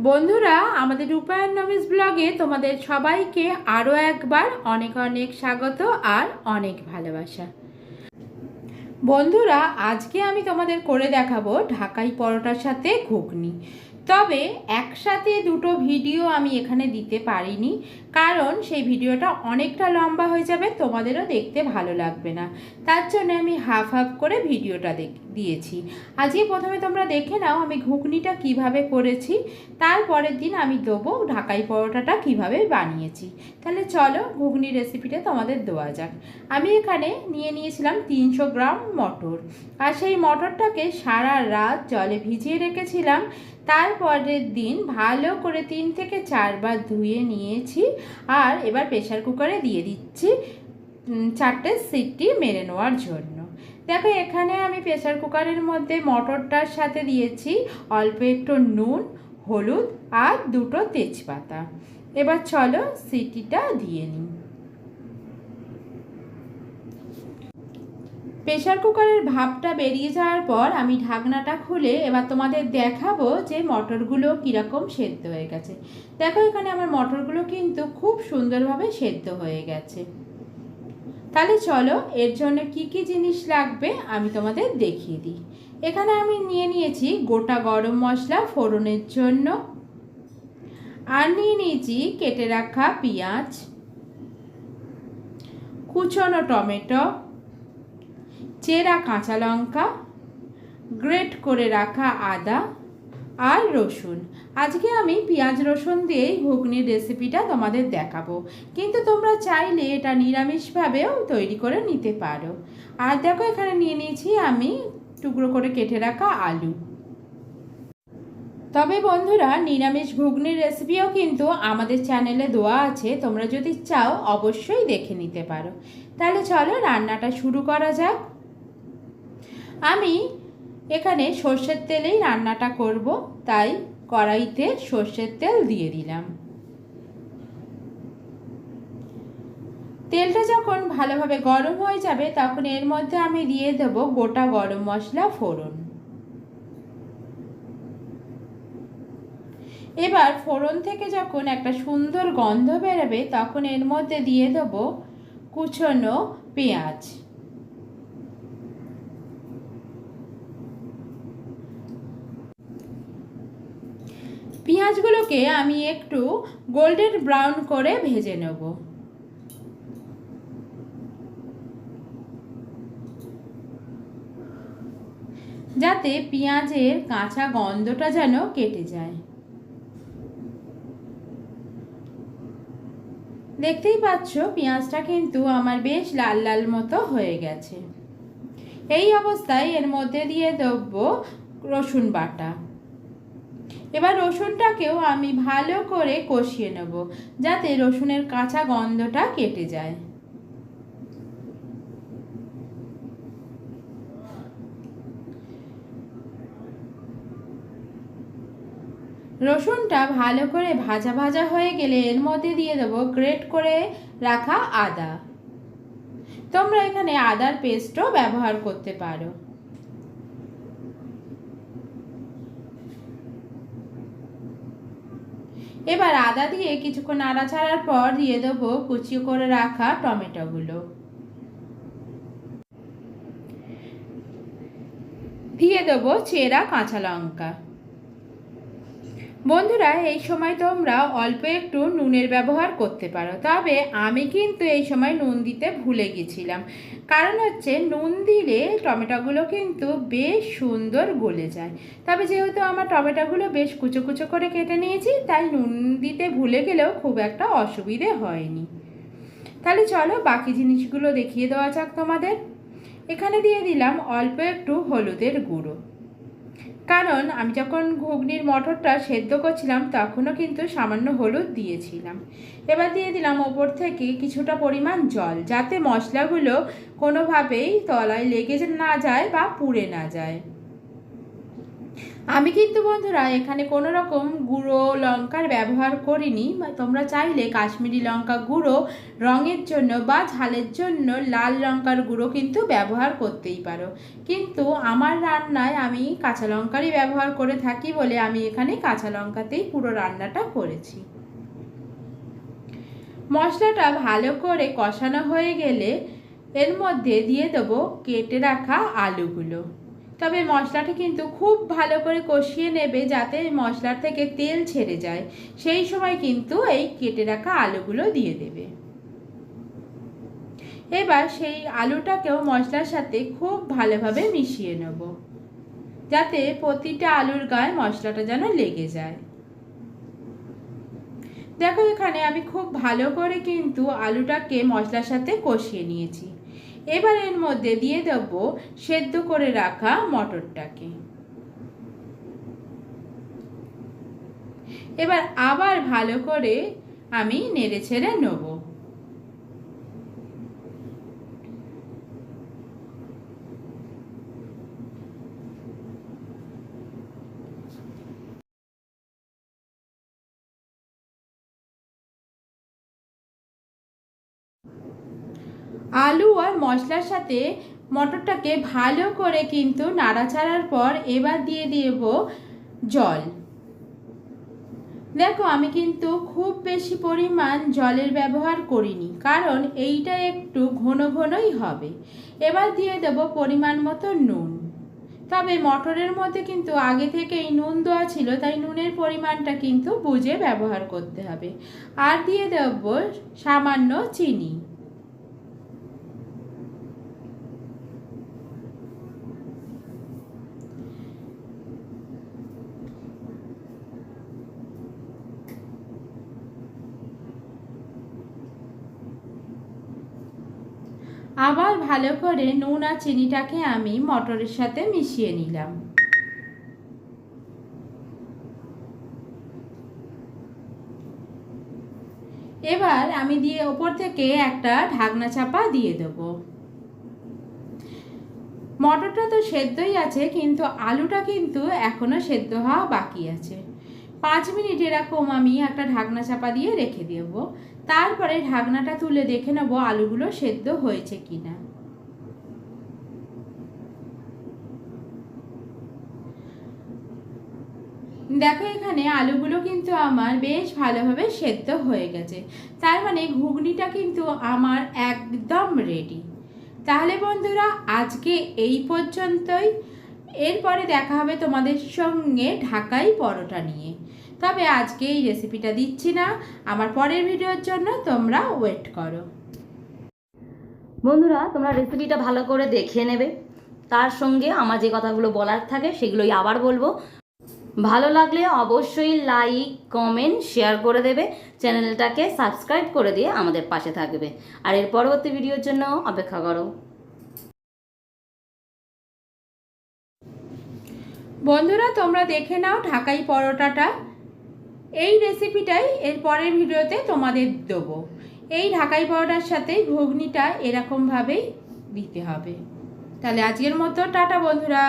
বন্ধুরা, আমাদের রূপায়ণ নমিস ব্লগে তোমাদের সবাইকে আরও একবার অনেক অনেক স্বাগত আর অনেক ভালোবাসা। বন্ধুরা, আজকে আমি তোমাদের করে দেখাবো ঢাকাই পরোটার সাথে ঘুগনি। তবে একসাথে দুটো ভিডিও আমি এখানে দিতে পারিনি, কারণ সেই ভিডিওটা অনেকটা লম্বা হয়ে যাবে, তোমাদেরও দেখতে ভালো লাগবে না। তার জন্য আমি হাফ হাফ করে ভিডিওটা দিয়েছি। আজকে প্রথমে তোমরা দেখে নাও আমি ঘুগনিটা কিভাবে করেছি, তারপরের দিন আমি দেবো ঢাকাই পরোটাটা কিভাবে বানিয়েছি। তাহলে চলো ঘুগনি রেসিপিটা তোমাদের দেওয়া যাক। আমি এখানে নিয়েছিলাম 300 গ্রাম মটর, আর সেই মটরটাকে সারা রাত জলে ভিজিয়ে রেখেছিলাম। তারপরের দিন ভালো করে 3 থেকে 4 বার ধুয়ে নিয়েছি, আর এবার প্রেসার কুকারে দিয়ে দিচ্ছি 4টে সিটি মেরে নেওয়ার জন্য। দেখো, এখানে আমি প্রেসার কুকারের মধ্যে মটরটার সাথে দিয়েছি অল্প একটু নুন, হলুদ আর 2টো তেজপাতা। এবার চলো সিটিটা দিয়ে নিই। প্রেসার কুকারের ভাপটা বেরিয়ে যাওয়ার পর আমি ঢাকনাটা খুলে এবার তোমাদের দেখাবো যে মটরগুলো কীরকম সেদ্ধ হয়ে গেছে। দেখো, এখানে আমার মটরগুলো কিন্তু খুব সুন্দরভাবে সেদ্ধ হয়ে গেছে। তাহলে চলো এর জন্য কি কি জিনিস লাগবে আমি তোমাদের দেখিয়ে দিই। এখানে আমি নিয়েছি গোটা গরম মশলা ফোড়নের জন্য, আর নিয়েছি কেটে রাখা পেঁয়াজ, কুচনো টমেটো, চেরা কাঁচা লঙ্কা, গ্রেট করে রাখা আদা আর রসুন। আজকে আমি পেঁয়াজ রসুন দিয়েই ঘুগনির রেসিপিটা তোমাদের দেখাবো, কিন্তু তোমরা চাইলে এটা নিরামিষভাবেও তৈরি করে নিতে পারো। আর দেখো, এখানে নিয়েছি আমি টুকরো করে কেটে রাখা আলু। তবে বন্ধুরা, নিরামিষ ঘুগনির রেসিপিও কিন্তু আমাদের চ্যানেলে দেওয়া আছে, তোমরা যদি চাও অবশ্যই দেখে নিতে পারো। তাহলে চলো রান্নাটা শুরু করা যাক। আমি এখানে সর্ষের তেলেই রান্নাটা করব, তাই কড়াইতে সর্ষের তেল দিয়ে দিলাম। তেলটা যখন ভালোভাবে গরম হয়ে যাবে তখন এর মধ্যে আমি দিয়ে দেব গোটা গরম মশলা ফোড়ন। এবার ফোড়ন থেকে যখন একটা সুন্দর গন্ধ বেরোবে তখন এর মধ্যে দিয়ে দেব কুচনো পেঁয়াজ। পেঁয়াজগুলোকে আমি একটু গোল্ডেন ব্রাউন করে ভেজে নেব। যাতে পেঁয়াজের কাঁচা গন্ধটা যেন কেটে যায়। দেখতেই পাচ্ছ পেঁয়াজটা কিন্তু আমার বেশ লাল লাল মতো হয়ে গেছে। এই অবস্থায় এর মধ্যে দিয়ে দেব রসুন বাটা। এবার রসুনটাকেও আমি ভালো করে কষিয়ে নেব, যাতে রসুনের কাঁচা গন্ধটা কেটে যায়। রসুনটা ভালো করে ভাজা ভাজা হয়ে গেলে এর মধ্যে দিয়ে দেবো গ্রেট করে রাখা আদা। তোমরা এখানে আদার পেস্টও ব্যবহার করতে পারো। এবার আদা দিয়ে কিছুক্ষণ নাড়াচাড়ার পর দিয়ে দেবো কুচি করে রাখা টমেটোগুলো, দিয়ে দেবো চেরা কাঁচা লঙ্কা। বন্ধুরা, এই সময় তোমরা অল্প একটু নুনের ব্যবহার করতে পারো, তবে আমি কিন্তু এই সময় নুন দিতে ভুলে গেছিলাম। কারণ হচ্ছে নুন দিলে টমেটোগুলো কিন্তু বেশ সুন্দর গলে যায়। তবে যেহেতু আমার টমেটোগুলো বেশ কুচো কুচো করে কেটে নিয়েছি, তাই নুন দিতে ভুলে গেলেও খুব একটা অসুবিধে হয়নি। তাহলে চলো বাকি জিনিসগুলো দেখিয়ে দেওয়া যাক তোমাদের। এখানে দিয়ে দিলাম অল্প একটু হলুদের গুঁড়ো, কারণ আমি যখন ঘুগনির মটরটা সেদ্ধ করছিলাম তখনও কিন্তু সামান্য হলুদ দিয়েছিলাম। এবার দিয়ে দিলাম ওপর থেকে কিছুটা পরিমাণ জল, যাতে মশলাগুলো কোনোভাবেই তলায় লেগে না যায় বা পুড়ে না যায়। আমি কিন্তু বন্ধুরা এখানে কোনো রকম গুঁড়ো লঙ্কার ব্যবহার করিনি। তোমরা চাইলে কাশ্মীরি লঙ্কা গুঁড়ো রঙের জন্য বা ঝালের জন্য লাল লঙ্কার গুঁড়ো কিন্তু ব্যবহার করতেই পারো, কিন্তু আমার রান্নায় আমি কাঁচা লঙ্কারই ব্যবহার করে থাকি বলে আমি এখানে কাঁচা লঙ্কাতেই পুরো রান্নাটা করেছি। মশলাটা ভালো করে কষানো হয়ে গেলে এর মধ্যে দিয়ে দেবো কেটে রাখা আলুগুলো। তবে মশলাটা কিন্তু খুব ভালো করে কষিয়ে নেবে যাতে মশলার থেকে তেল ছেড়ে যায়, সেই সময় কিন্তু এই কেটে রাখা আলুগুলো দিয়ে দেবে। এবার সেই আলুটাকেও মশলার সাথে খুব ভালোভাবে মিশিয়ে নেব যাতে প্রতিটা আলুর গায়ে মশলাটা যেন লেগে যায়। দেখো এখানে আমি খুব ভালো করে কিন্তু আলুটাকে মশলার সাথে কষিয়ে নিয়েছি। এবার এর মধ্যে দিয়ে দেব সেদ্ধ করে রাখা মটরটাকে। এবার আবার ভালো করে আমি নেড়ে ছেড়ে নেব। আলু আর মশলার সাথে মটরটাকে ভালো করে কিন্তু নাড়াচাড়ার পর এবার দিয়ে দেব জল। দেখো আমি কিন্তু খুব বেশি পরিমাণ জলের ব্যবহার করিনি, কারণ এইটা একটু ঘন ঘনই হবে। এবার দিয়ে দেব পরিমাণ মতো নুন। তবে মটরের মধ্যে কিন্তু আগে থেকেই নুন দেওয়া ছিল, তাই নুনের পরিমাণটা কিন্তু বুঝে ব্যবহার করতে হবে। আর দিয়ে দেব সামান্য চিনি। আবার ভালো করে নুন আর চিনিটাকে আমি মটরের সাথে মিশিয়ে নিলাম। এবার আমি দিয়ে ওপর থেকে একটা ঢাকনা চাপা দিয়ে দেব। মটরটা তো সেদ্ধই আছে, কিন্তু আলুটা কিন্তু এখনো সেদ্ধ হওয়া বাকি আছে। 5 মিনিট এরকম আমি একটা ঢাকনা চাপা দিয়ে রেখে দেব। তারপরে ঢাকনাটা তুলে দেখে নেব আলুগুলো সেদ্ধ হয়েছে কিনা। দেখো এখানে আলুগুলো কিন্তু আমার বেশ ভালোভাবে সেদ্ধ হয়ে গেছে, তার মানে ঘুগনিটা কিন্তু আমার একদম রেডি। তাহলে বন্ধুরা আজকে এই পর্যন্তই। এরপরে দেখা হবে তোমাদের সঙ্গে ঢাকাই পরোটা নিয়ে। তবে আজকে এই রেসিপিটা দিচ্ছি না, আমার পরের ভিডিওর জন্য তোমরা ওয়েট করো। বন্ধুরা তোমরা রেসিপিটা ভালো করে দেখে নেবে, তার সঙ্গে আমার যে কথাগুলো বলার থাকে সেগুলোই আবার বলবো। ভালো লাগলে অবশ্যই লাইক কমেন্ট শেয়ার করে দেবে, চ্যানেলটাকে সাবস্ক্রাইব করে দিয়ে আমাদের পাশে থাকবে। আর এর পরবর্তী ভিডিওর জন্য অপেক্ষা করো। বন্ধুরা তোমরা দেখে নাও ঢাকাই পরোটাটা। এই রেসিপিটাই এর পরের ভিডিওতে তোমাদের দেবো। এই ঢাকাই পরোটার সাথে ঘুগনিটা এরকমভাবেই দিতে হবে। তাহলে আজকের মতো টাটা বন্ধুরা।